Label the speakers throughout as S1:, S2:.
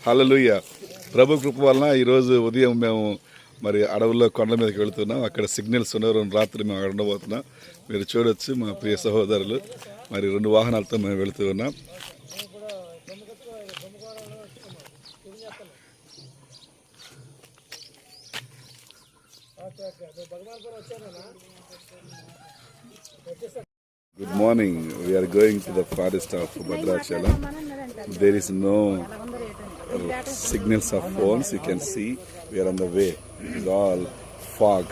S1: హల్లెలూయా. ప్రభు కృప వలన ఈరోజు ఉదయం మేము మరి అడవుల్లో కొండ మీదకి వెళుతున్నాం. అక్కడ సిగ్నల్స్ ఉన్న రాత్రి మేము అక్కడ ఉండబోతున్నాం. మీరు చూడొచ్చు మా ప్రియ సహోదరులు మరి 2 వాహనాలతో మేము వెళుతూ ఉన్నాం. Good morning. We are going to the forest of Bhadrachalam. There is no signals of phones. You can see we are on the way. It is all fog.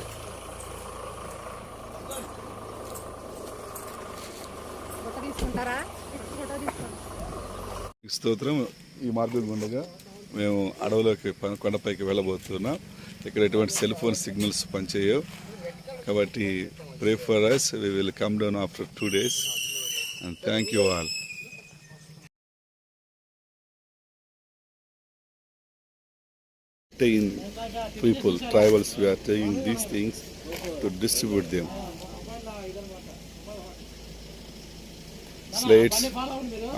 S1: స్తోత్రం. ఈ మార్గం గుండగా మేము అడవులోకి కొండపైకి వెళ్ళబోతున్నాం. ఇక్కడ ఎటువంటి సెల్ ఫోన్ సిగ్నల్స్ పనిచేయవు కాబట్టి pray for us. We will come down after 2 days and thank you all. People, tribals, we are taking these things to distribute them. Slates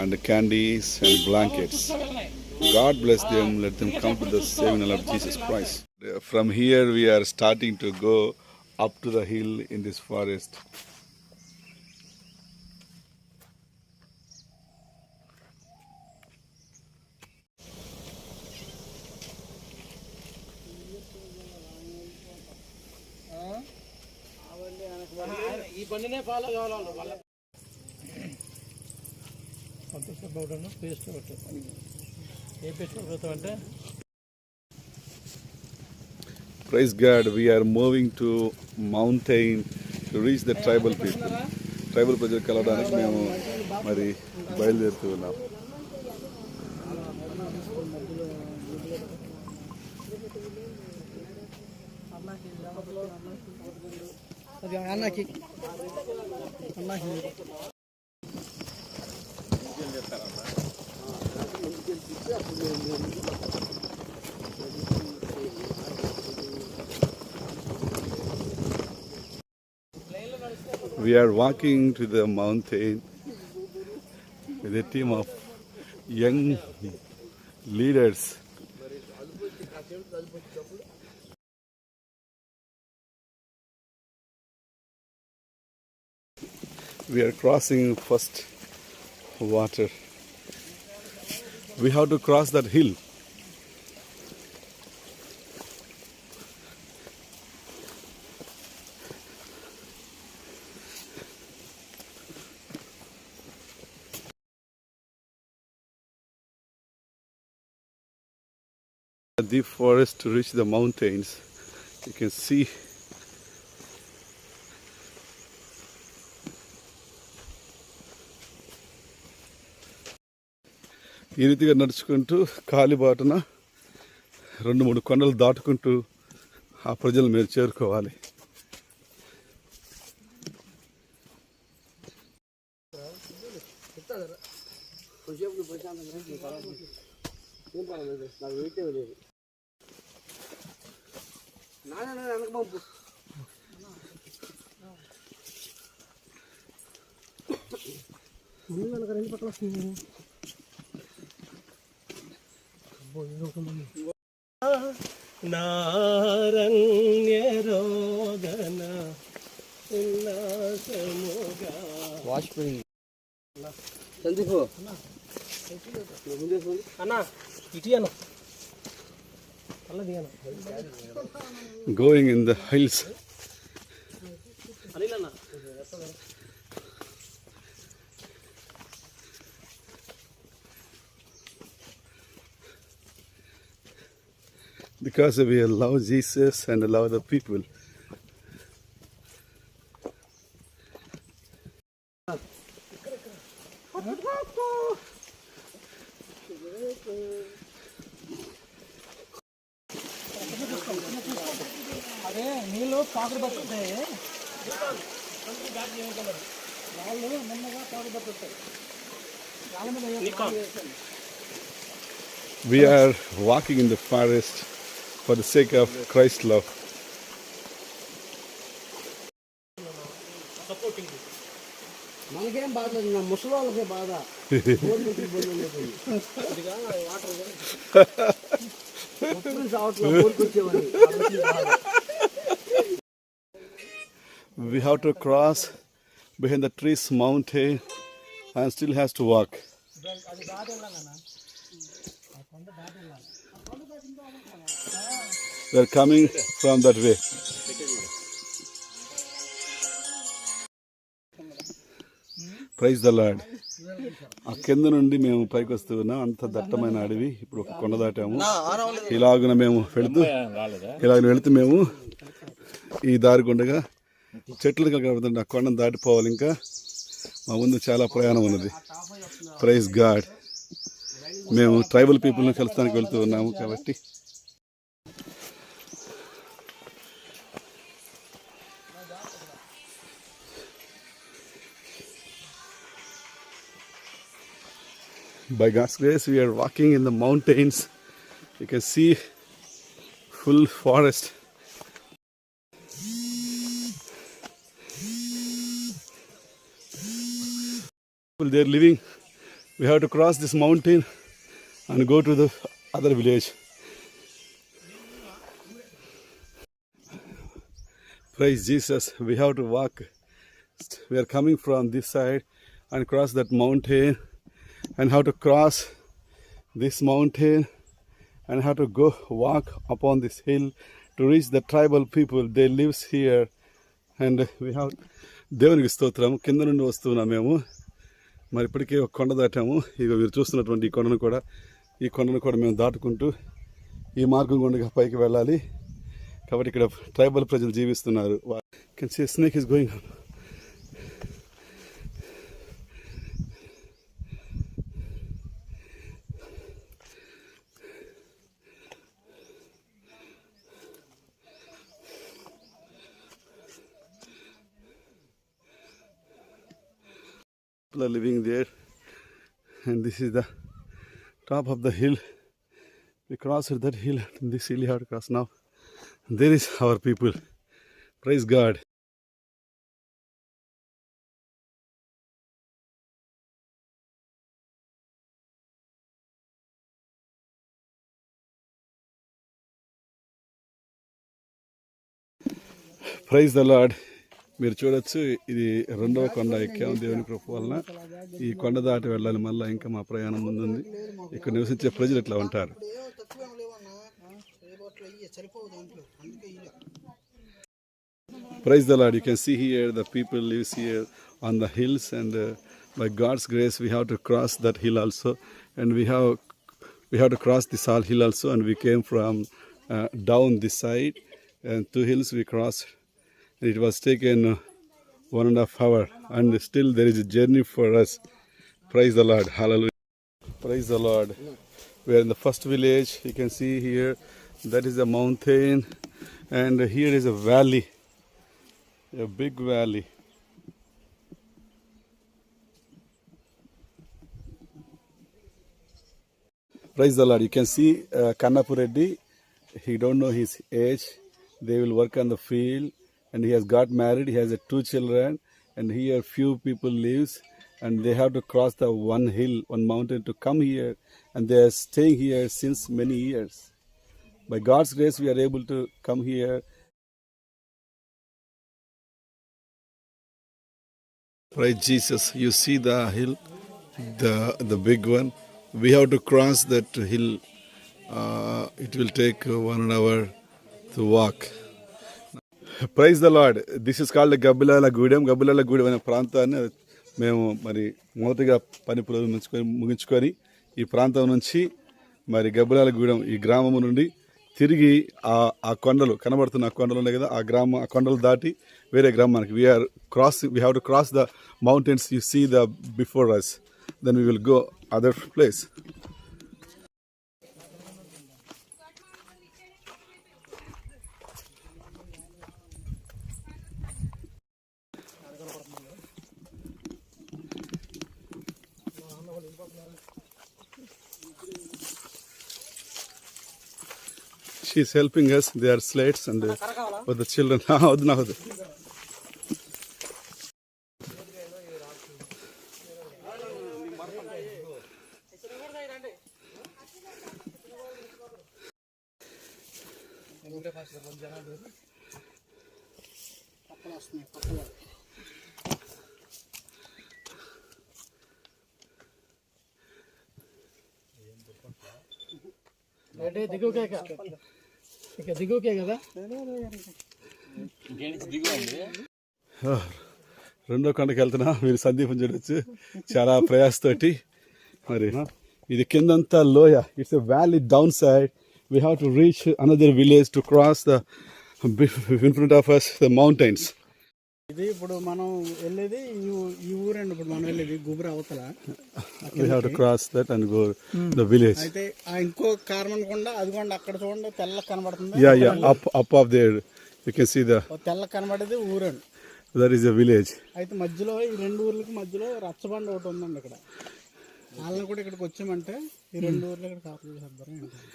S1: and candies and blankets. God bless them. Let them come to the saving of Jesus Christ. From here we are starting to go up to the hill in this forest. Praise God, we are moving to mountain to reach the tribal people. Tribal ప్రజలు కలవడానికి మేము మరి బయలుదేరుతూ ఉన్నాం. We are walking to the mountain with a team of young leaders. We are crossing first water. We have to cross that hill. Deep forest to reach the mountains. You can see ఈ రీతిగా నడుచుకుంటూ కాలిబాటన 2-3 కొండలు దాటుకుంటూ ఆ ప్రజలు మీరు చేరుకోవాలి.
S2: నారణ్యరోదన ఉల్లాసముగా వాష్పడి సందీప్ అన్న ఇటీ అన్న
S1: going in the hills. Because we love Jesus and love the people.
S2: అదే నీళ్ళు పాకుడు పట్టుతాయి వాళ్ళు మెల్లగా పాకుడు పట్టుతాయి.
S1: We are walking in the forest for the sake of Christ's love.
S2: మనకేం బాధ లేదు, ముసలి వాళ్ళకే బాధ.
S1: We have to cross behind the trees mountain and still has to walk. We are coming from that way. Praise the Lord. ఆ కింద నుండి మేము పైకి వస్తూ ఉన్నాం. అంత దట్టమైన అడవి. ఇప్పుడు ఒక కొండ దాటాము. ఇలాగున మేము వెళుతూ మేము ఈ దారి గుండగా చెట్లు కనబడుతుంటే ఆ కొండను దాటిపోవాలి. ఇంకా మా ముందు చాలా ప్రయాణం ఉన్నది. Praise God. మేము ట్రైబల్ పీపుల్ని కలుస్తానికి వెళ్తూ ఉన్నాము కాబట్టి by God's grace we are walking in the mountains. You can see full forest. People they are living. We have to cross this mountain and go to the other village. Praise Jesus. We have to walk. We are coming from this side and cross that mountain, and how to cross this mountain and how to go walk upon this hill to reach the tribal people. They lives here, and we have దేవునికి స్తోత్రం. కింద నుండి వస్తున్నాం మేము. మరి ఇప్పటికే ఒక కొండ దాటాము. ఇక మీరు చూస్తున్నటువంటి ఈ కొండను కూడా మేము దాటుకుంటూ ఈ మార్గం గుండా పైకి వెళ్ళాలి. కాబట్టి ఇక్కడ ట్రైబల్ ప్రజలు జీవిస్తున్నారు. Can see snake is going on. People are living there, and this is the top of the hill. We crossed that hill, and this hill we have to cross now. There is our people. Praise God. Praise the Lord. మీరు చూడొచ్చు, ఇది రెండవ కొండ ఎక్కాము దేవుని కృప వలన. ఈ కొండ దాటి వెళ్ళాలి. మళ్ళీ ఇంకా మా ప్రయాణం ముందుంది. ఇక్కడ నివసించే ప్రజలు ఇట్లా ఉంటారు. Praise the Lord. You can see here the people lives here on the hills, and by God's grace we have to cross that hill also, and we have to cross this all hill also, and we came from down this side, and 2 hills we crossed. It was taken 1.5 hours, and still there is a journey for us. Praise the Lord. Hallelujah. Praise the Lord. We are in the first village. You can see here, that is a mountain, and here is a valley, a big valley. Praise the Lord. You can see Kannapu Reddy. He don't know his age. They will work on the field, and he has got married. He has 2 children, and here few people lives, and they have to cross the one hill, one mountain to come here, and they are staying here since many years. By God's grace we are able to come here. Praise Jesus. You see the hill, the big one. We have to cross that hill. It will take 1 hour to walk. Praise the lord. This is called Gabbilala Gudem. Gabbilala Gudem అనే ప్రాంతాన్ని మేము మరి మొదటిగా పని ముగించుకొని ఈ ప్రాంతం నుంచి మరి గబ్బిలాల గూడెం ఈ గ్రామం నుండి తిరిగి ఆ కొండలు కనబడుతున్న ఆ కొండలు ఉన్నాయి కదా, ఆ కొండలు దాటి వేరే గ్రామానికి we have to cross the mountains you see the before us, then we will go other place. She is helping us. They are slates and for the children.
S2: అంటే దిగుకే ఇక దిగుకే కదా
S1: రెండో కొండకి వెళ్తున్నా. మీరు సందీపం చూడొచ్చు, చాలా ప్రయాసతోటి. మరి ఇది కిందంతా లోయ. It's a valley down side. We have to reach another village to cross the in front of us the mountains.
S2: ఇది ఇప్పుడు మనం వెళ్ళేది ఈ ఊరండి. ఇప్పుడు మనం వెళ్ళేది గుబుర అవతల.
S1: We have to cross that and go the village.
S2: అయితే ఇంకో కారణం కూడా అదిగోండి అక్కడ చూడండి తెల్ల కనబడుతుంది.
S1: Yeah yeah up of there you can see the
S2: తెల్ల కనబడేది ఊరండి.
S1: That is the village.
S2: అయితే మధ్యలో ఈ రెండు ఊర్లకి మధ్యలో రచ్చబండ ఒకటి ఉందండి. ఇక్కడ వాళ్ళని కూడా ఇక్కడికి వచ్చామంటే ఈ రెండు ఊర్లు ఇక్కడ కాపులు చేస్తారు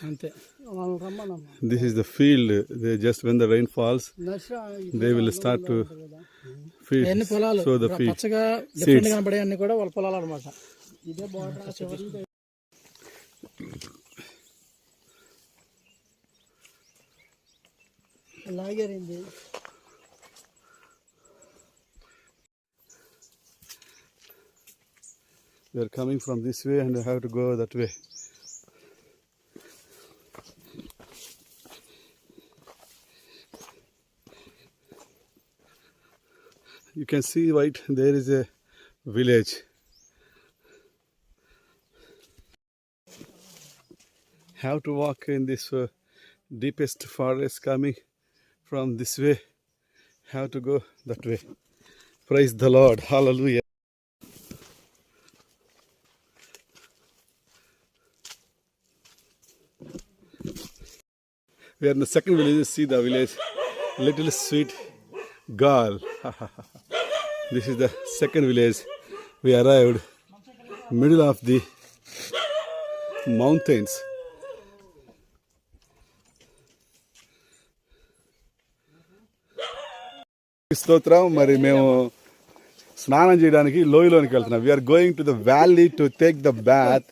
S2: అంతే. వాళ్ళని రమ్మనమ్మా.
S1: This is the field. They just when the rain falls, they will start to feed.
S2: ఎన్ని పొలాలు
S1: So the feed.
S2: పచ్చగా డిఫరెంట్ కనబడే అన్ని కూడా వాళ్ళ పొలాలు అనమాట. ఇదే బార్డర్ చివరి లాగేరింది.
S1: They are coming from this way and they have to go that way. You can see right there is a village. Have to walk in this deepest forest coming from this way. Have to go that way. Praise the Lord. Hallelujah. We are in the second village. See the village, little sweet girl. This is the second village. We arrived middle of the mountains. స్తోత్రం. మరి మేము స్నానం చేయడానికి లోయలోనికి వెళ్తున్నాం. We're going to the valley to take the bath.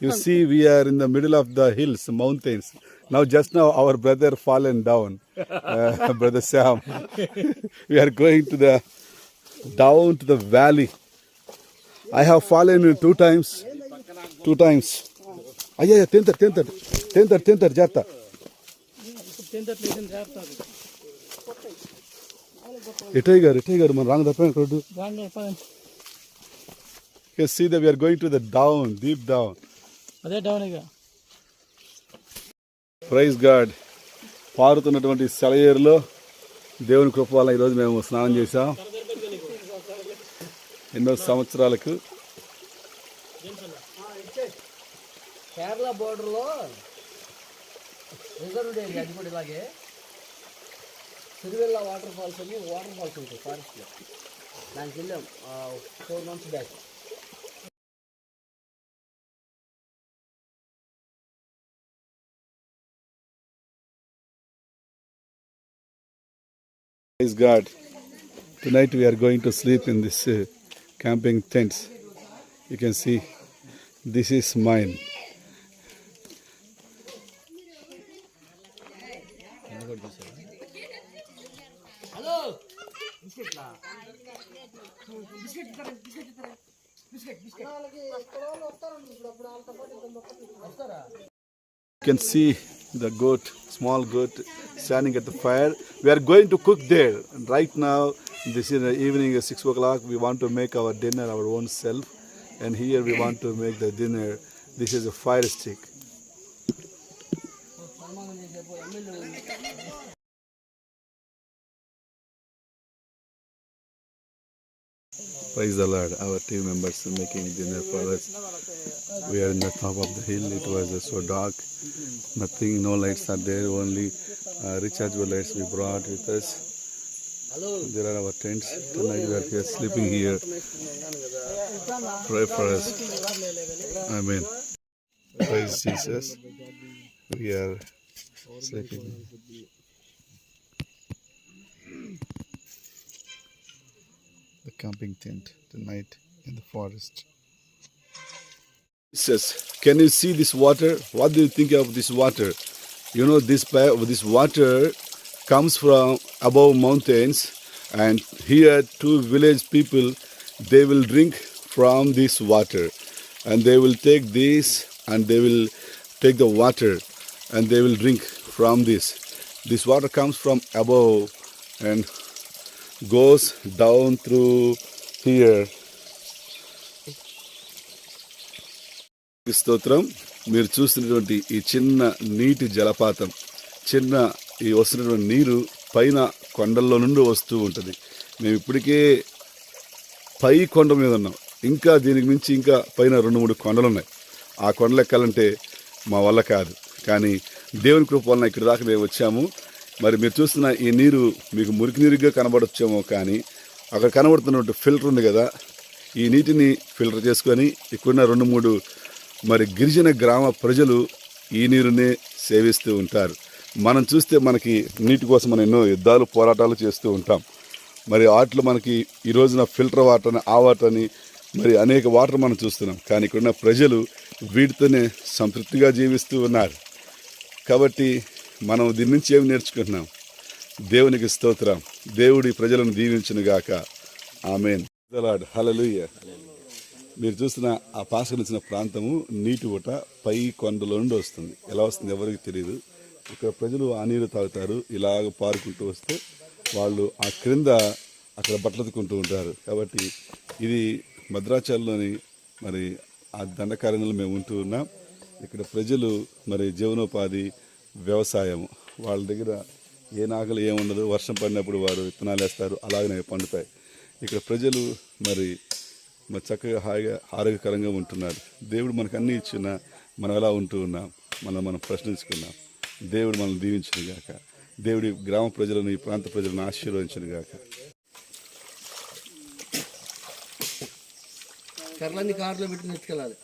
S1: You see we're in the middle of the hills, mountains. Now, just now, our brother fallen down, brother Sam. We are going to the down to the valley. I have fallen 2 times. 2 times. Ayya, tentar, jata. Itai gar, man rang da pen road. You can see that we are going to the down, deep down.
S2: అదే down ఇక.
S1: Praise God. పారుతున్నటువంటి సెలయేరులో దేవుని కృప వల్ల ఈరోజు మేము స్నానం చేసాం. ఎన్నో సంవత్సరాలకు
S2: కేరళ బోర్డర్లో రిజర్వ్ ఏరియా అది కూడా ఇలాగే సిరివెల్ల వాటర్ ఫాల్స్ అని వాటర్ ఫాల్స్ ఉంటాయి ఫారెస్ట్లో. దానికి వెళ్ళాం 4 months back.
S1: Praise God. Tonight we are going to sleep in this camping tents. You can see this is mine.
S2: Hello.
S1: You can see the goat, small goat, standing at the fire. We are going to cook there. And right now, this is the evening, 6 o'clock. We want to make our dinner our own self. And here we want to make the dinner. This is a fire stick. Praise the Lord. Our team members are making dinner for us. We are in the top of the hill. It was so dark. Nothing, no lights are there. Only rechargeable lights we brought with us. There are our tents. Tonight we are here sleeping here. Pray for us. Amen. Praise Jesus. We are sleeping. The camping tent tonight in the forest. Jesus, can you see this water? What do you think of this water? You know, this water comes from above mountains, and here two village people, they will drink from this water, and they will take this and they will take the water and they will drink from this. This water comes from above and goes down through here. స్తోత్రం. మీరు చూస్తున్నటువంటి ఈ చిన్న నీటి జలపాతం, చిన్న ఈ వస్తున్నటువంటి నీరు పైన కొండల్లో నుండి వస్తూ ఉంటుంది. మేము ఇప్పటికే పై కొండ మీద ఉన్నాం. ఇంకా దీనికి మించి ఇంకా పైన 2-3 కొండలు ఉన్నాయి. ఆ కొండలు ఎక్కాలంటే మా వల్ల కాదు. కానీ దేవుని కృప వలన ఇక్కడ దాకా మేము వచ్చాము. మరి మీరు చూస్తున్న ఈ నీరు మీకు మురికి నీరుగా కనబడొచ్చేమో, కానీ అక్కడ కనబడుతున్నటువంటి ఫిల్టర్ ఉంది కదా, ఈ నీటిని ఫిల్టర్ చేసుకొని ఇక్కడున్న 2-3 మరి గిరిజన గ్రామ ప్రజలు ఈ నీరునే సేవిస్తూ ఉంటారు. మనం చూస్తే మనకి నీటి కోసం మనం ఎన్నో యుద్ధాలు పోరాటాలు చేస్తూ ఉంటాం. మరి వాటిలో మనకి ఈ రోజున ఫిల్టర్ వాటర్ అని, ఆ వాటర్ అని, మరి అనేక వాటర్ మనం చూస్తున్నాం. కానీ ఇక్కడున్న ప్రజలు వీటితోనే సంతృప్తిగా జీవిస్తూ ఉన్నారు. కాబట్టి మనం దీని నుంచి ఏమి నేర్చుకుంటున్నాం? దేవునికి స్తోత్రం. దేవుడి ప్రజలను దీవించునుగాక. ఆమేన్. హల్లెలూయా. మీరు చూస్తున్న ఆ పాసకనిచ్చిన ప్రాంతము నీటి ఊట పై కొండల నుండి వస్తుంది. ఎలా వస్తుంది ఎవరికి తెలియదు. ఇక్కడ ప్రజలు ఆ నీరు తాగుతారు. ఇలాగ పారుకుంటూ వస్తే వాళ్ళు ఆ క్రింద అక్కడ బట్టలెత్తుకుంటూ ఉంటారు. కాబట్టి ఇది భద్రాచలంలోని మరి ఆ దండకారణ్యంలో మేము ఉంటూ ఉన్నాం. ఇక్కడ ప్రజలు మరి జీవనోపాధి వ్యవసాయం, వాళ్ళ దగ్గర ఏ నాగలు ఏముండదు. వర్షం పడినప్పుడు వారు విత్తనాలు వేస్తారు, అలాగనే పండుతాయి. ఇక్కడ ప్రజలు మరి చక్కగా హాయిగా ఆరోగ్యకరంగా ఉంటున్నారు. దేవుడు మనకు అన్నీ ఇచ్చిన మనం ఎలా ఉంటూ ఉన్నాం, మనం ప్రశ్నించుకున్నాం. దేవుడు మనల్ని దీవించును గాక. దేవుడి గ్రామ ప్రజలను, ఈ ప్రాంత ప్రజలను ఆశీర్వదించును గాక.
S3: కర్రలన్నీ కారులో పెట్టి నెచ్చుకెళ్ళాలి.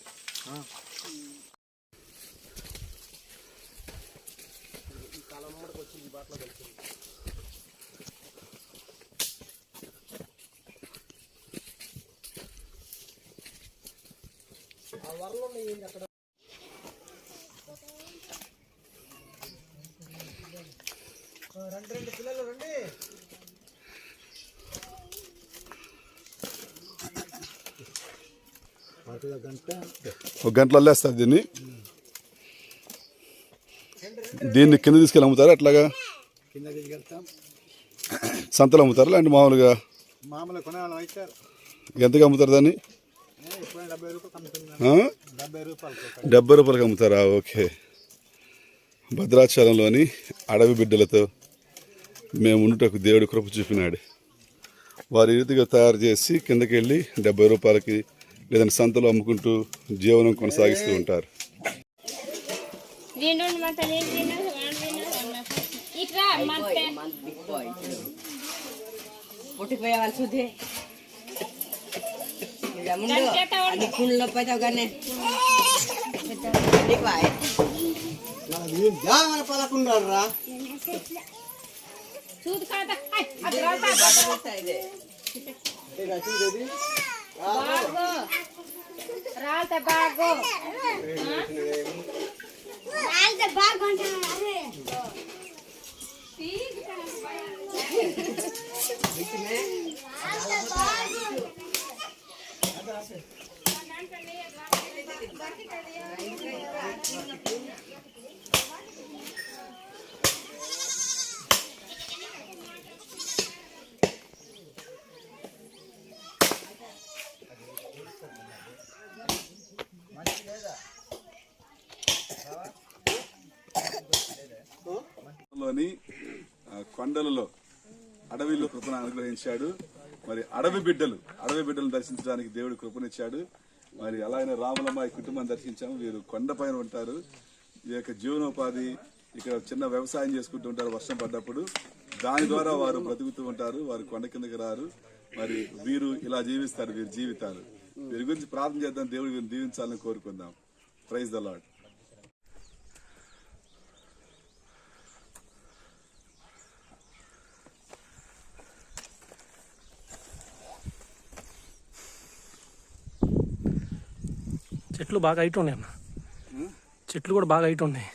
S3: రెండు పిల్లలు రండి.
S1: ఒక గంటలో వెళ్ళేస్తారు దీన్ని కింద తీసుకెళ్ళి అమ్ముతారా? అట్లాగా
S2: కింద తీసుకెళ్తాం.
S1: సంతలో అమ్ముతారా లేదంటే మామూలుగా
S2: కొనేవాళ్ళం అయితే
S1: ఎంతగా అమ్ముతారు దాన్ని? 70 రూపాయలకి అమ్ముతారా? ఓకే. భద్రాచలంలోని అడవి బిడ్డలతో మేము ఉండుటకు దేవుడి కృప చూపినాడు. వారి రీతిగా తయారు చేసి కిందకి వెళ్ళి 70 రూపాయలకి లేదంటే సంతలో అమ్ముకుంటూ జీవనం కొనసాగిస్తూ ఉంటారు.
S2: పలకుండారా
S1: లోని కొండలలో అడవిలో కృపను అనుగ్రహించాడు. మరి అడవి బిడ్డలు దర్శించడానికి దేవుడు కృపనిచ్చాడు. మరి అలాగనే రాములమ్మ ఈ కుటుంబాన్ని దర్శించాము. వీరు కొండపైన ఉంటారు. ఈ యొక్క జీవనోపాధి ఇక్కడ చిన్న వ్యవసాయం చేసుకుంటూ ఉంటారు. వర్షం పడ్డప్పుడు దాని ద్వారా వారు బ్రతుకుతూ ఉంటారు. వారు కొండ కిందకి రారు. మరి వీరు ఇలా జీవిస్తారు. వీరి జీవితాలు వీరి గురించి ప్రార్థన చేద్దాం. దేవుడు వీరిని దీవించాలని కోరుకుందాం. Praise the Lord.
S4: చెట్లు బాగా హైట్ ఉన్నాయి అన్న. చెట్లు కూడా బాగా హైట్ ఉన్నాయి.